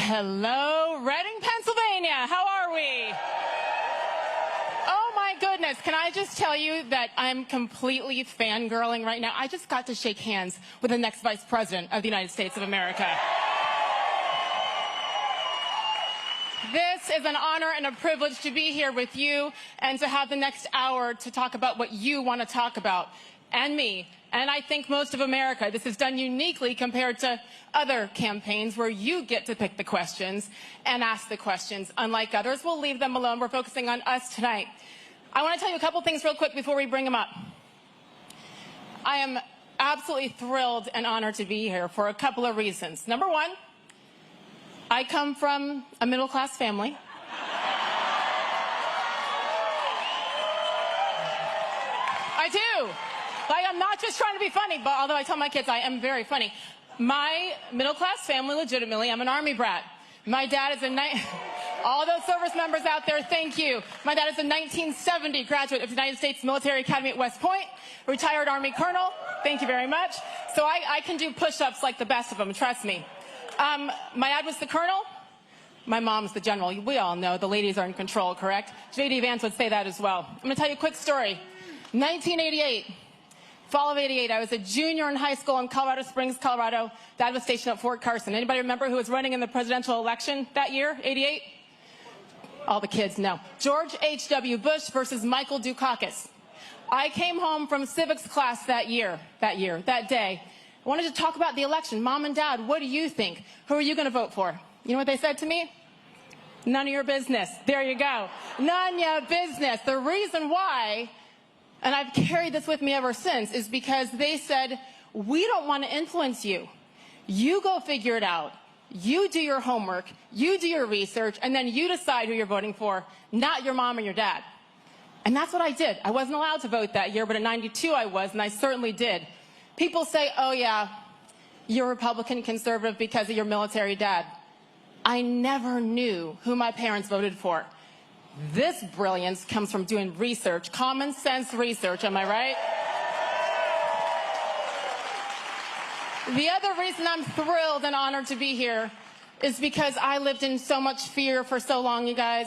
Hello, Reading, Pennsylvania. How are we? Oh my goodness, can I just tell you that I'm completely fangirling right now? I just got to shake hands with the next Vice President of the United States of America. This is an honor and a privilege to be here with you and to have the next hour to talk about what you want to talk about, and me, and I think most of America. This is done uniquely compared to other campaigns where you get to pick the questions and ask the questions. Unlike others, we'll leave them alone. We're focusing on us tonight. I want to tell you a couple things real quick before we bring them up. I am absolutely thrilled and honored to be here for a couple of reasons. Number one, I come from a middle-class family. I do. Like, I'm not just trying to be funny, but although I tell my kids I am very funny. My middle-class family, legitimately, I'm an Army brat. My dad is all those service members out there, thank you. My dad is a 1970 graduate of the United States Military Academy at West Point, retired Army colonel, thank you very much. So I can do push-ups like the best of them, trust me. My dad was the colonel. My mom's the general. We all know the ladies are in control, correct? JD Vance would say that as well. I'm going to tell you a quick story. 1988, fall of '88, I was a junior in high school in Colorado Springs, Colorado. Dad was stationed at Fort Carson. Anybody remember who was running in the presidential election that year, '88? All the kids know. George H.W. Bush versus Michael Dukakis. I came home from civics class that day. I wanted to talk about the election. Mom and Dad, what do you think? Who are you going to vote for? You know what they said to me? None of your business. There you go. None of your business. The reason why, and I've carried this with me ever since, is because they said, we don't want to influence you. You go figure it out. You do your homework. You do your research. And then you decide who you're voting for, not your mom or your dad. And that's what I did. I wasn't allowed to vote that year, but in '92 I was, and I certainly did. People say, oh yeah, you're Republican conservative because of your military dad. I never knew who my parents voted for. This brilliance comes from doing research, common sense research, am I right? The other reason I'm thrilled and honored to be here is because I lived in so much fear for so long, you guys.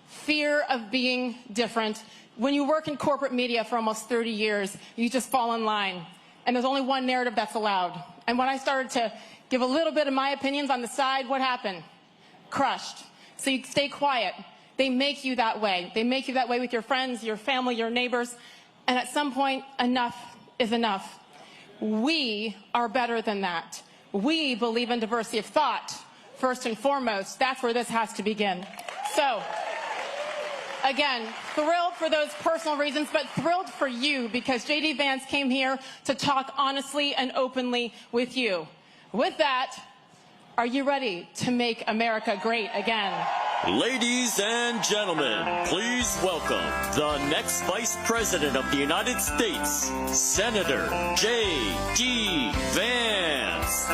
Fear of being different. When you work in corporate media for almost 30 years, you just fall in line. And there's only one narrative that's allowed. And when I started to give a little bit of my opinions on the side, what happened? Crushed. So you stay quiet. They make you that way. They make you that way with your friends, your family, your neighbors. And at some point, enough is enough. We are better than that. We believe in diversity of thought, first and foremost. That's where this has to begin. So, again, thrilled for those personal reasons, but thrilled for you because JD Vance came here to talk honestly and openly with you. With that, are you ready to make America great again? Ladies and gentlemen, please welcome the next Vice President of the United States, Senator JD Vance.